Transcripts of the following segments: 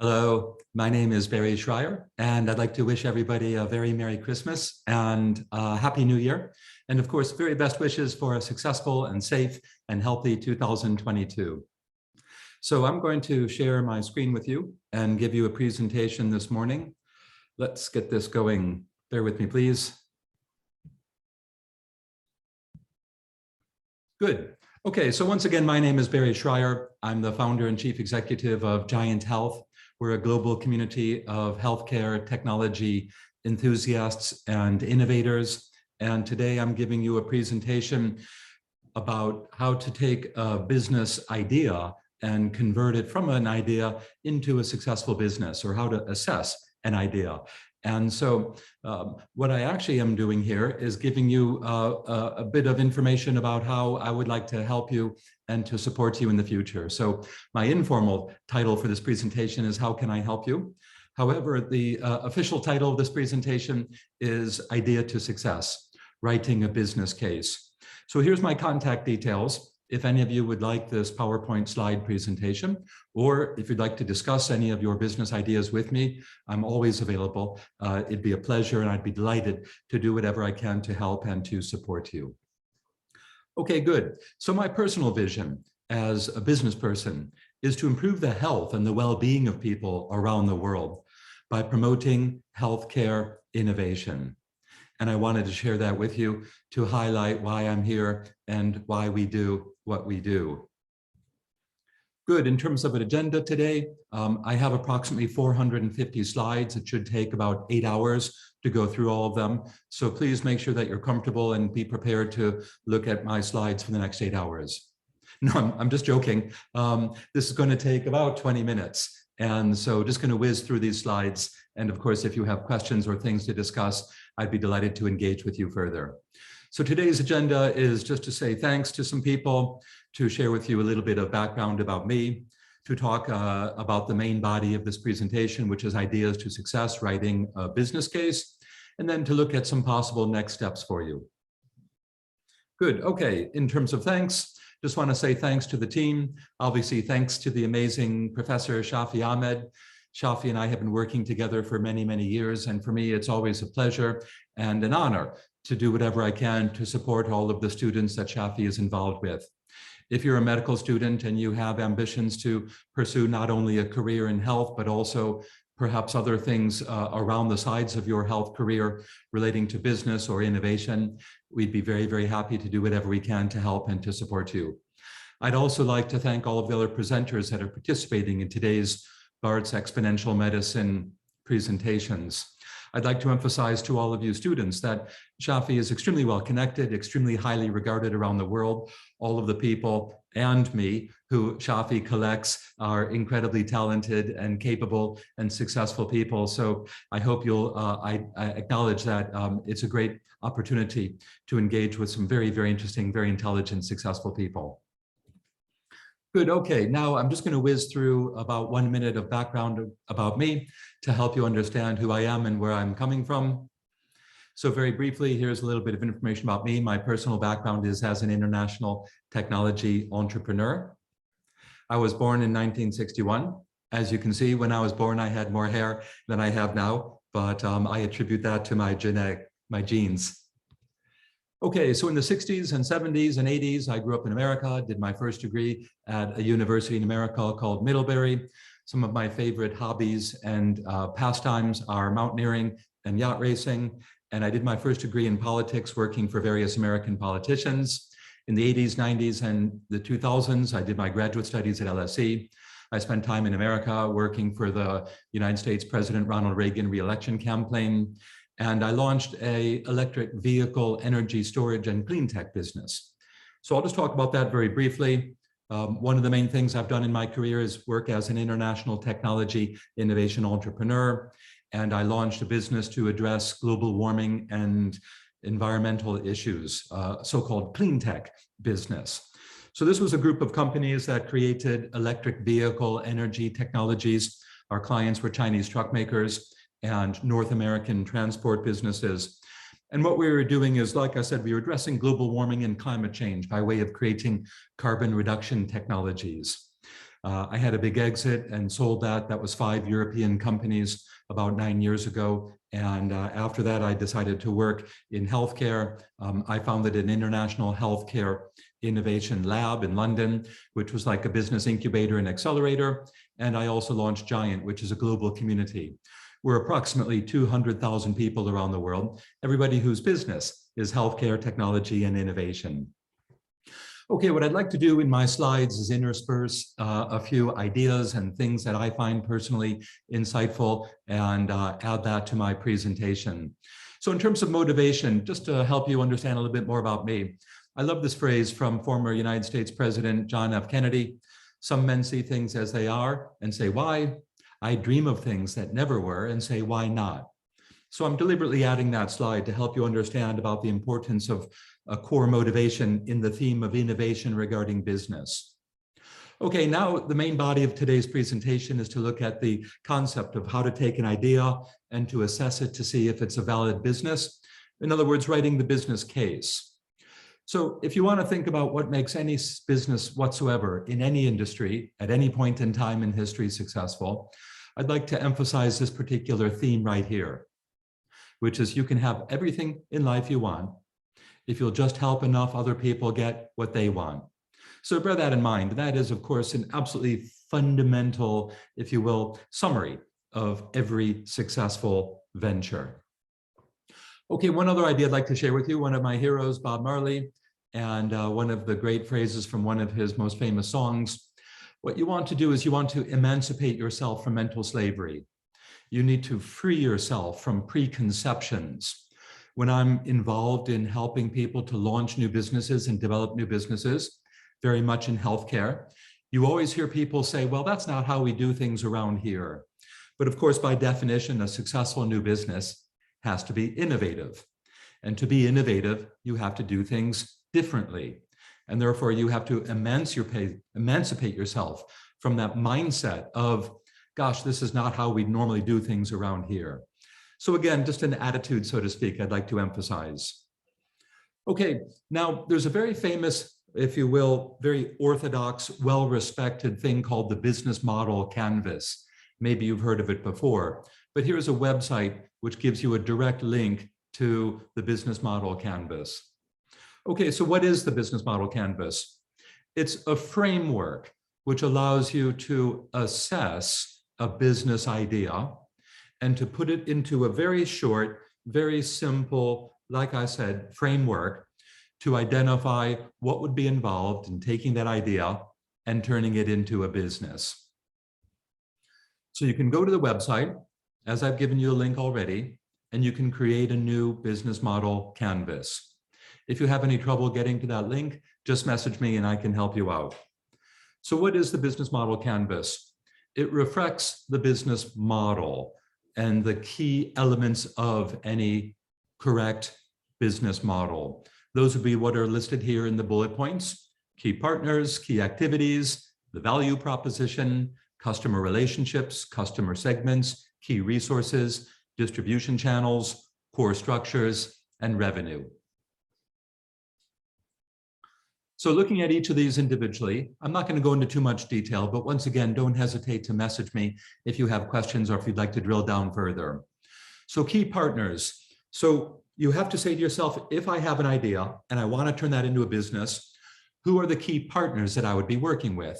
Hello, my name is Barry Shrier, and I'd like to wish everybody a very Merry Christmas and a Happy New Year. And of course, very best wishes for a successful and safe and healthy 2022. So I'm going to share my screen with you and give you a presentation this morning. Let's get this going. Bear with me, please. Good. Okay, so once again, my name is Barry Shrier. I'm the founder and chief executive of Giant Health. We're a global community of healthcare technology enthusiasts and innovators. And today I'm giving you a presentation about how to take a business idea and convert it from an idea into a successful business, or how to assess an idea. And so what I actually am doing here is giving you a bit of information about how I would like to help you and to support you in the future. So my informal title for this presentation is How Can I Help You? However, the official title of this presentation is Idea to Success, Writing a Business Case. So here's my contact details. If any of you would like this PowerPoint slide presentation, or if you'd like to discuss any of your business ideas with me, I'm always available. It'd be a pleasure, and I'd be delighted to do whatever I can to help and to support you. Okay, good. So my personal vision as a business person is to improve the health and the well-being of people around the world by promoting healthcare innovation. And I wanted to share that with you to highlight why I'm here and why we do what we do. Good. In terms of an agenda today, I have approximately 450 slides. It should take about 8 hours to go through all of them. So please make sure that you're comfortable and be prepared to look at my slides for the next 8 hours. No, I'm just joking. This is going to take about 20 minutes. And so just going to whiz through these slides. And of course, if you have questions or things to discuss, I'd be delighted to engage with you further. So today's agenda is just to say thanks to some people, to share with you a little bit of background about me, to talk about the main body of this presentation, which is Ideas to Success, Writing a Business Case, and then to look at some possible next steps for you. Good. Okay. In terms of thanks, just want to say thanks to the team. Obviously, thanks to the amazing Professor Shafi Ahmed. Shafi and I have been working together for many, many years. And for me, it's always a pleasure and an honor to do whatever I can to support all of the students that Shafi is involved with. If you're a medical student and you have ambitions to pursue not only a career in health, but also perhaps other things around the sides of your health career relating to business or innovation, we'd be very, very happy to do whatever we can to help and to support you. I'd also like to thank all of the other presenters that are participating in today's Bart's Exponential Medicine presentations. I'd like to emphasize to all of you students that Shafi is extremely well connected, extremely highly regarded around the world. All of the people and me who Shafi collects are incredibly talented and capable and successful people. So I hope you'll I acknowledge that it's a great opportunity to engage with some very, very interesting, very intelligent, successful people. Good. Okay. Now I'm just going to whiz through about 1 minute of background about me to help you understand who I am and where I'm coming from. So very briefly, here's a little bit of information about me. My personal background is as an international technology entrepreneur. I was born in 1961. As you can see, when I was born, I had more hair than I have now, but I attribute that to my genes. Okay, so in the 60s and 70s and 80s, I grew up in America, did my first degree at a university in America called Middlebury. Some of my favorite hobbies and pastimes are mountaineering and yacht racing. And I did my first degree in politics working for various American politicians. In the 80s, 90s, and the 2000s, I did my graduate studies at LSE. I spent time in America working for the United States President Ronald Reagan re-election campaign. And I launched an electric vehicle energy storage and clean tech business. So I'll just talk about that very briefly. One of the main things I've done in my career is work as an international technology innovation entrepreneur. And I launched a business to address global warming and environmental issues, so-called clean tech business. So this was a group of companies that created electric vehicle energy technologies. Our clients were Chinese truck makers and North American transport businesses. And what we were doing is, like I said, we were addressing global warming and climate change by way of creating carbon reduction technologies. I had a big exit and sold that. That was 5 European companies about 9 years ago. And after that, I decided to work in healthcare. I founded an international healthcare innovation lab in London, which was like a business incubator and accelerator. And I also launched Giant, which is a global community. We're approximately 200,000 people around the world, everybody whose business is healthcare, technology, and innovation. Okay, what I'd like to do in my slides is intersperse a few ideas and things that I find personally insightful and add that to my presentation. So in terms of motivation, just to help you understand a little bit more about me, I love this phrase from former United States President John F. Kennedy. Some men see things as they are and say, why? I dream of things that never were and say, why not? So I'm deliberately adding that slide to help you understand about the importance of a core motivation in the theme of innovation regarding business. Okay, now the main body of today's presentation is to look at the concept of how to take an idea and to assess it to see if it's a valid business. In other words, writing the business case. So if you want to think about what makes any business whatsoever in any industry at any point in time in history successful, I'd like to emphasize this particular theme right here, which is you can have everything in life you want if you'll just help enough other people get what they want. So bear that in mind. That is, of course, an absolutely fundamental, if you will, summary of every successful venture. Okay, one other idea I'd like to share with you, one of my heroes, Bob Marley, and one of the great phrases from one of his most famous songs. What you want to do is you want to emancipate yourself from mental slavery. You need to free yourself from preconceptions. When I'm involved in helping people to launch new businesses and develop new businesses, very much in healthcare, you always hear people say, well, that's not how we do things around here. But of course, by definition, a successful new business has to be innovative. And to be innovative, you have to do things differently. And therefore, you have to emancipate yourself from that mindset of, gosh, this is not how we normally do things around here. So again, just an attitude, so to speak, I'd like to emphasize. Okay, now there's a very famous, if you will, very orthodox, well-respected thing called the business model canvas. Maybe you've heard of it before, but here's a website which gives you a direct link to the business model canvas. Okay, so what is the business model canvas? It's a framework which allows you to assess a business idea and to put it into a very short, very simple, like I said, framework to identify what would be involved in taking that idea and turning it into a business. So you can go to the website, as I've given you a link already, and you can create a new business model canvas. If you have any trouble getting to that link, just message me and I can help you out. So what is the business model canvas? It reflects the business model and the key elements of any correct business model. Those would be what are listed here in the bullet points: key partners, key activities, the value proposition, customer relationships, customer segments, key resources, distribution channels, core structures, and revenue. So looking at each of these individually, I'm not going to go into too much detail, but once again, don't hesitate to message me if you have questions or if you'd like to drill down further. So key partners. So you have to say to yourself, if I have an idea and I want to turn that into a business, who are the key partners that I would be working with?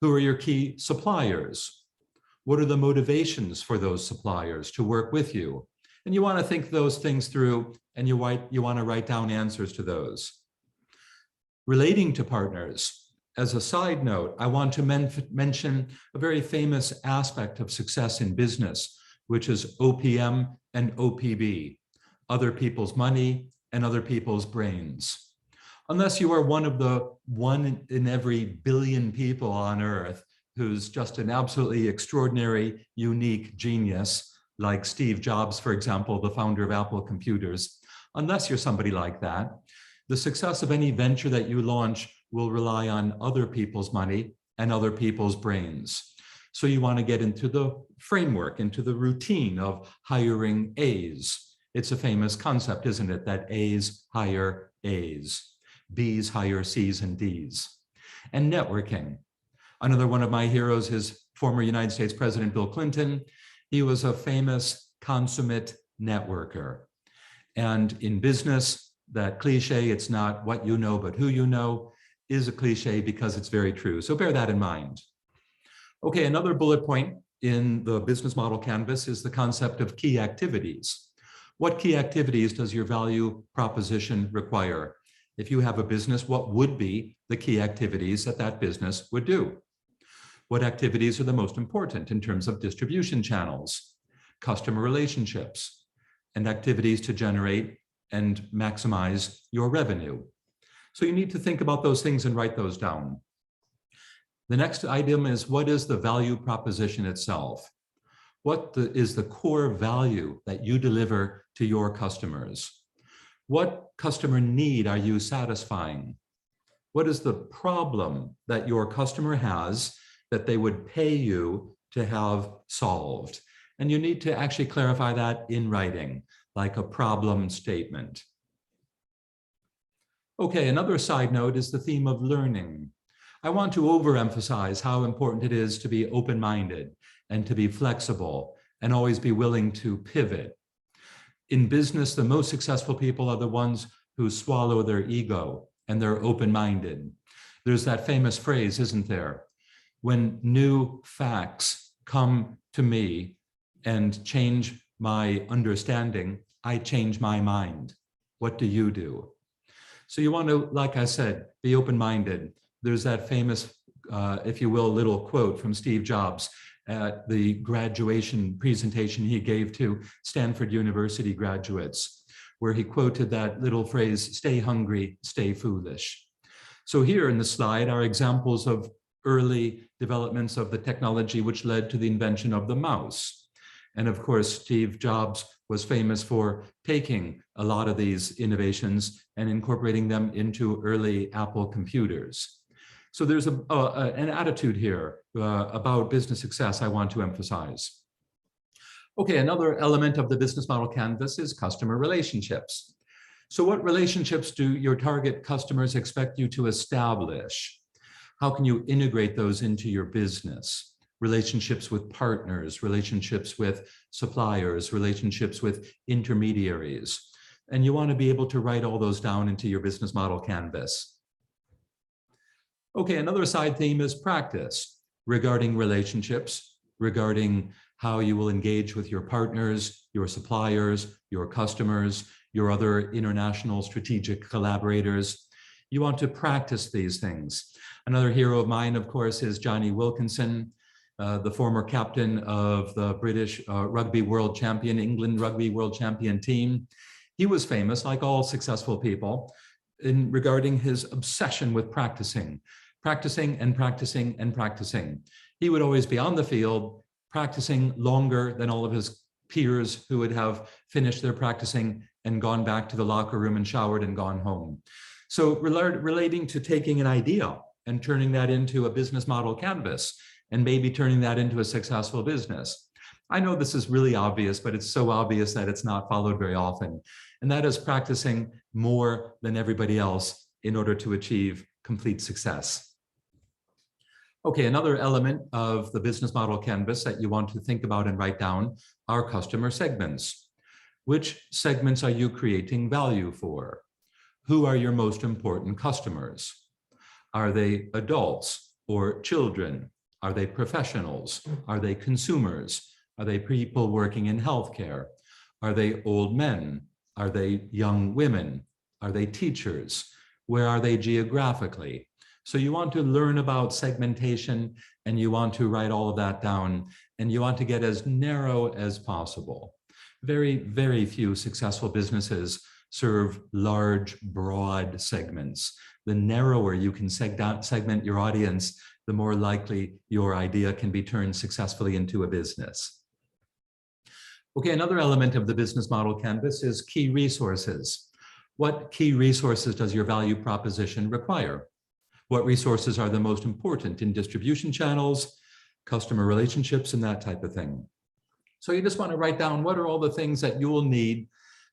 Who are your key suppliers? What are the motivations for those suppliers to work with you? And you want to think those things through, and you want to write down answers to those. Relating to partners, as a side note, I want to mention a very famous aspect of success in business, which is OPM and OPB, other people's money and other people's brains. Unless you are one of the 1 in every billion people on earth who's just an absolutely extraordinary, unique genius, like Steve Jobs, for example, the founder of Apple Computers, unless you're somebody like that, the success of any venture that you launch will rely on other people's money and other people's brains. So you want to get into the framework, into the routine of hiring A's. It's a famous concept, isn't it? That A's hire A's, B's hire C's and D's. And networking. Another one of my heroes is former United States President Bill Clinton. He was a famous consummate networker. And in business, that cliche, it's not what you know, but who you know, is a cliche because it's very true. So bear that in mind. Okay, another bullet point in the business model canvas is the concept of key activities. What key activities does your value proposition require? If you have a business, what would be the key activities that that business would do? What activities are the most important in terms of distribution channels, customer relationships, and activities to generate and maximize your revenue? So you need to think about those things and write those down. The next item is, what is the value proposition itself? What is the core value that you deliver to your customers? What customer need are you satisfying? What is the problem that your customer has that they would pay you to have solved? And you need to actually clarify that in writing, like a problem statement. Okay, another side note is the theme of learning. I want to overemphasize how important it is to be open-minded and to be flexible and always be willing to pivot. In business, the most successful people are the ones who swallow their ego and they're open-minded. There's that famous phrase, isn't there? When new facts come to me and change my understanding, I change my mind. What do you do? So you want to, like I said, be open-minded. There's that famous, if you will, little quote from Steve Jobs at the graduation presentation he gave to Stanford University graduates, where he quoted that little phrase, stay hungry, stay foolish. So here in the slide are examples of early developments of the technology which led to the invention of the mouse. And of course, Steve Jobs was famous for taking a lot of these innovations and incorporating them into early Apple computers. So there's an attitude here about business success I want to emphasize. Okay, another element of the business model canvas is customer relationships. So what relationships do your target customers expect you to establish? How can you integrate those into your business? Relationships with partners, relationships with suppliers, relationships with intermediaries. And you want to be able to write all those down into your business model canvas. Okay, another side theme is practice regarding relationships, regarding how you will engage with your partners, your suppliers, your customers, your other international strategic collaborators. You want to practice these things. Another hero of mine, of course, is Johnny Wilkinson, the former captain of the British rugby world champion, England rugby world champion team. He was famous, like all successful people, in regarding his obsession with practicing and practicing and practicing. He would always be on the field, practicing longer than all of his peers who would have finished their practicing and gone back to the locker room and showered and gone home. So relating to taking an idea and turning that into a business model canvas and maybe turning that into a successful business. I know this is really obvious, but it's so obvious that it's not followed very often. And that is practicing more than everybody else in order to achieve complete success. Okay, another element of the business model canvas that you want to think about and write down are customer segments. Which segments are you creating value for? Who are your most important customers? Are they adults or children? Are they professionals? Are they consumers? Are they people working in healthcare? Are they old men? Are they young women? Are they teachers? Where are they geographically? So you want to learn about segmentation and you want to write all of that down and you want to get as narrow as possible. Very, very few successful businesses serve large, broad segments. The narrower you can segment your audience, the more likely your idea can be turned successfully into a business. Okay, another element of the business model canvas is key resources. What key resources does your value proposition require? What resources are the most important in distribution channels, customer relationships, and that type of thing? So you just want to write down what are all the things that you will need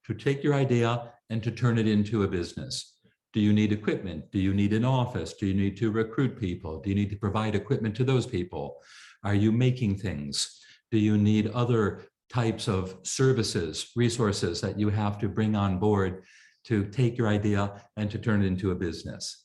to take your idea and to turn it into a business. Do you need equipment? Do you need an office? Do you need to recruit people? Do you need to provide equipment to those people? Are you making things? Do you need other types of services, resources that you have to bring on board to take your idea and to turn it into a business?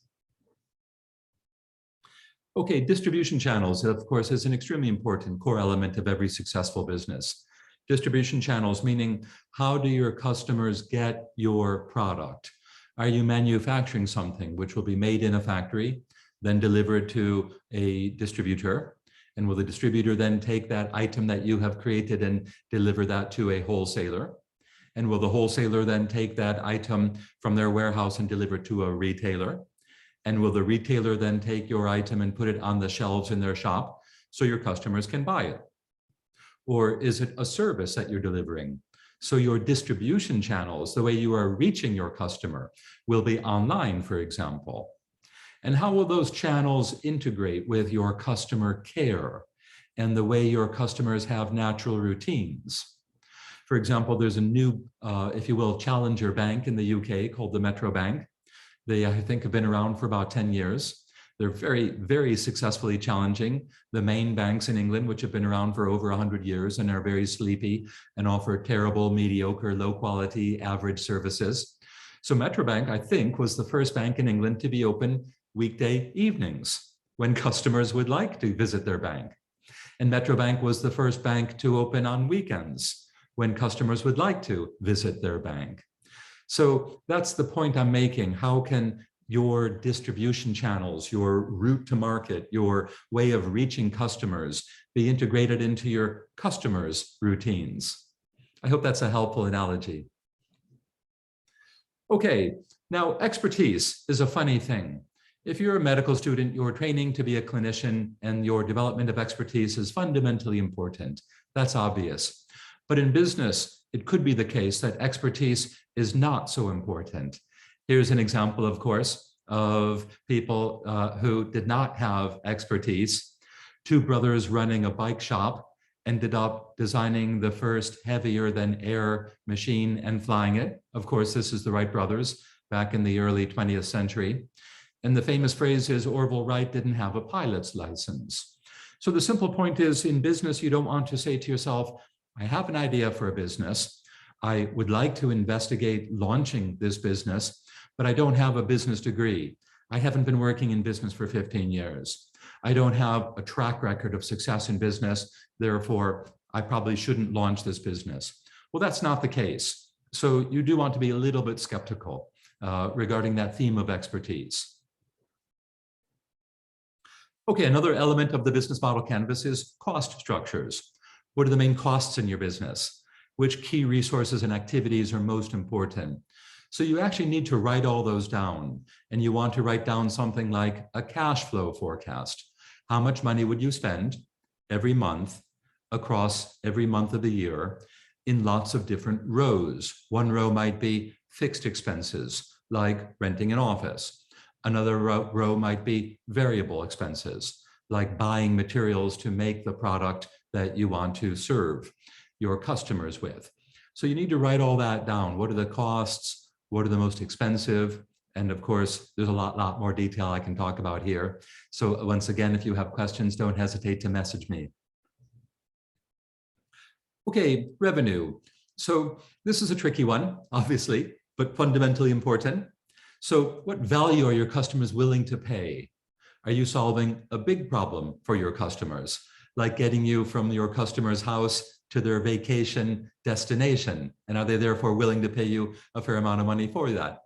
Okay, distribution channels, of course, is an extremely important core element of every successful business. Distribution channels, meaning how do your customers get your product? Are you manufacturing something which will be made in a factory, then delivered to a distributor? And will the distributor then take that item that you have created and deliver that to a wholesaler? And will the wholesaler then take that item from their warehouse and deliver it to a retailer? And will the retailer then take your item and put it on the shelves in their shop so your customers can buy it? Or is it a service that you're delivering? So your distribution channels, the way you are reaching your customer, will be online, for example. And how will those channels integrate with your customer care and the way your customers have natural routines? For example, there's a new, if you will, challenger bank in the UK called the Metro Bank. They, I think, have been around for about 10 years. They're very, very successfully challenging the main banks in England, which have been around for over 100 years and are very sleepy and offer terrible, mediocre, low quality, average services. So Metro Bank, I think, was the first bank in England to be open weekday evenings when customers would like to visit their bank. And Metro Bank was the first bank to open on weekends when customers would like to visit their bank. So that's the point I'm making. How can your distribution channels, your route to market, your way of reaching customers be integrated into your customers' routines? I hope that's a helpful analogy. Okay, now expertise is a funny thing. If you're a medical student, you're training to be a clinician and your development of expertise is fundamentally important. That's obvious. But in business, it could be the case that expertise is not so important. Here's an example, of course, of people who did not have expertise. Two brothers running a bike shop ended up designing the first heavier than air machine and flying it. Of course, this is the Wright brothers back in the early 20th century. And the famous phrase is Orville Wright didn't have a pilot's license. So the simple point is, in business, you don't want to say to yourself, I have an idea for a business. I would like to investigate launching this business, but I don't have a business degree. I haven't been working in business for 15 years. I don't have a track record of success in business. Therefore, I probably shouldn't launch this business. Well, that's not the case. So you do want to be a little bit skeptical regarding that theme of expertise. Okay, another element of the business model canvas is cost structures. What are the main costs in your business? Which key resources and activities are most important? So you actually need to write all those down, and you want to write down something like a cash flow forecast. How much money would you spend every month across every month of the year in lots of different rows? One row might be fixed expenses, like renting an office. Another row might be variable expenses, like buying materials to make the product that you want to serve your customers with. So you need to write all that down. What are the costs? What are the most expensive? And of course, there's a lot more detail I can talk about here. So once again, if you have questions, don't hesitate to message me. Okay, revenue. So this is a tricky one, obviously, but fundamentally important. So what value are your customers willing to pay? Are you solving a big problem for your customers, like getting you from your customer's house to their vacation destination? And are they therefore willing to pay you a fair amount of money for that?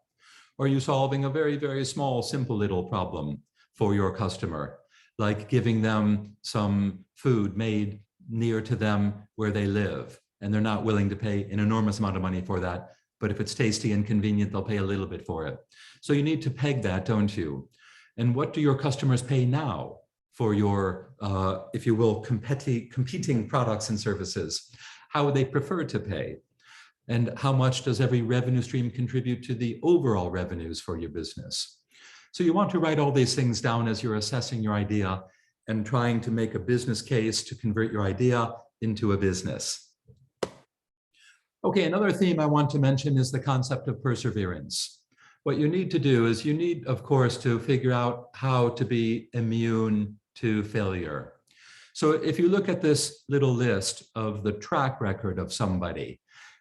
Or are you solving a very, very small, simple little problem for your customer, like giving them some food made near to them where they live, and they're not willing to pay an enormous amount of money for that, but if it's tasty and convenient, they'll pay a little bit for it. So you need to peg that, don't you? And what do your customers pay now for your, if you will, competing products and services? How would they prefer to pay? And how much does every revenue stream contribute to the overall revenues for your business? So you want to write all these things down as you're assessing your idea and trying to make a business case to convert your idea into a business. Okay, another theme I want to mention is the concept of perseverance. What you need to do is you need, of course, to figure out how to be immune to failure. So if you look at this little list of the track record of somebody,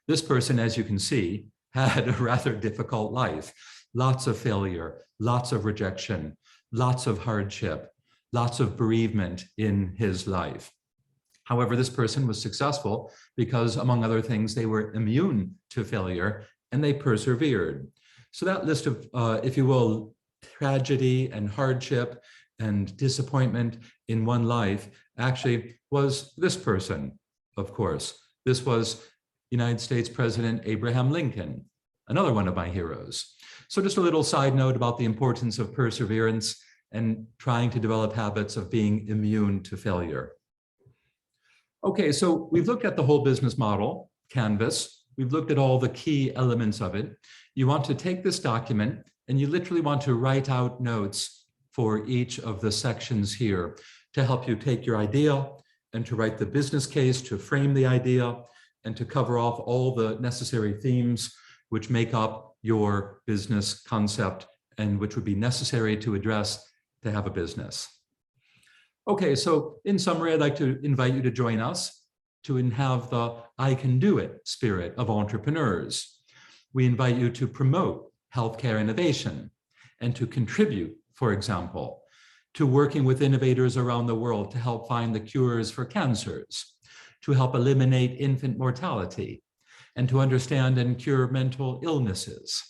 this person, as you can see, had a rather difficult life. Lots of failure, lots of rejection, lots of hardship, lots of bereavement in his life. However, this person was successful because, among other things, they were immune to failure and they persevered. So that list of, if you will, tragedy and hardship and disappointment in one life actually was this person, of course. This was United States President Abraham Lincoln, another one of my heroes. So just a little side note about the importance of perseverance and trying to develop habits of being immune to failure. Okay, so we've looked at the whole business model, Canvas. We've looked at all the key elements of it. You want to take this document and you literally want to write out notes for each of the sections here to help you take your idea and to write the business case, to frame the idea, and to cover off all the necessary themes which make up your business concept and which would be necessary to address to have a business. Okay, so in summary, I'd like to invite you to join us to have the I can do it spirit of entrepreneurs. We invite you to promote healthcare innovation and to contribute, for example, to working with innovators around the world to help find the cures for cancers, to help eliminate infant mortality, and to understand and cure mental illnesses.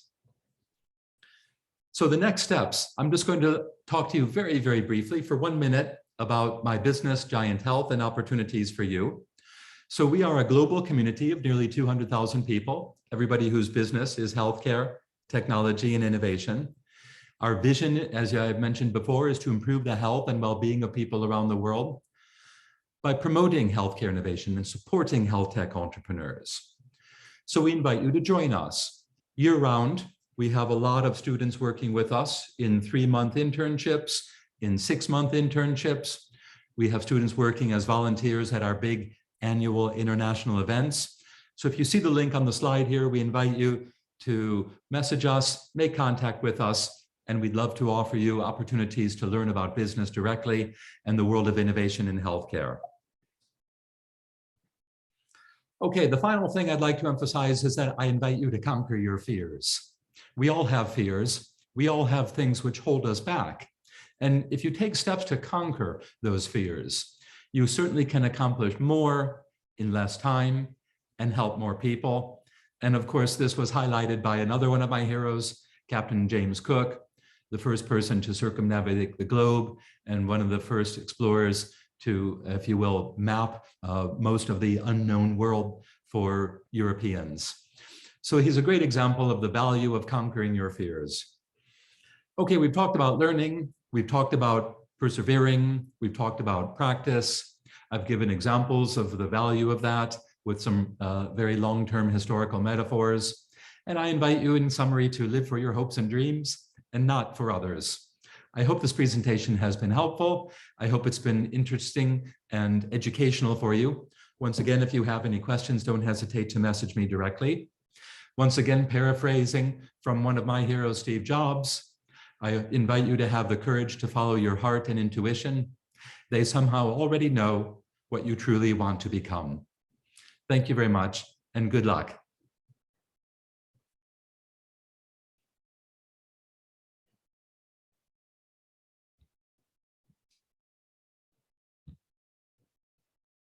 So the next steps, I'm just going to talk to you very, very briefly for 1 minute about my business, Giant Health, and opportunities for you. So we are a global community of nearly 200,000 people, everybody whose business is healthcare, technology, and innovation. Our vision, as I mentioned before, is to improve the health and well-being of people around the world by promoting healthcare innovation and supporting health tech entrepreneurs. So we invite you to join us year-round. We have a lot of students working with us in 3-month internships, in 6-month internships. We have students working as volunteers at our big annual international events. So if you see the link on the slide here, we invite you to message us, make contact with us, and we'd love to offer you opportunities to learn about business directly and the world of innovation in healthcare. Okay, the final thing I'd like to emphasize is that I invite you to conquer your fears. We all have fears. We all have things which hold us back. And if you take steps to conquer those fears, you certainly can accomplish more in less time and help more people. And of course, this was highlighted by another one of my heroes, Captain James Cook, the first person to circumnavigate the globe and one of the first explorers to, if you will, map most of the unknown world for Europeans. So he's a great example of the value of conquering your fears. Okay, we've talked about learning, we've talked about persevering, we've talked about practice. I've given examples of the value of that with some very long-term historical metaphors. And I invite you, in summary, to live for your hopes and dreams and not for others. I hope this presentation has been helpful. I hope it's been interesting and educational for you. Once again, if you have any questions, don't hesitate to message me directly. Once again, paraphrasing from one of my heroes, Steve Jobs, I invite you to have the courage to follow your heart and intuition. They somehow already know what you truly want to become. Thank you very much and good luck.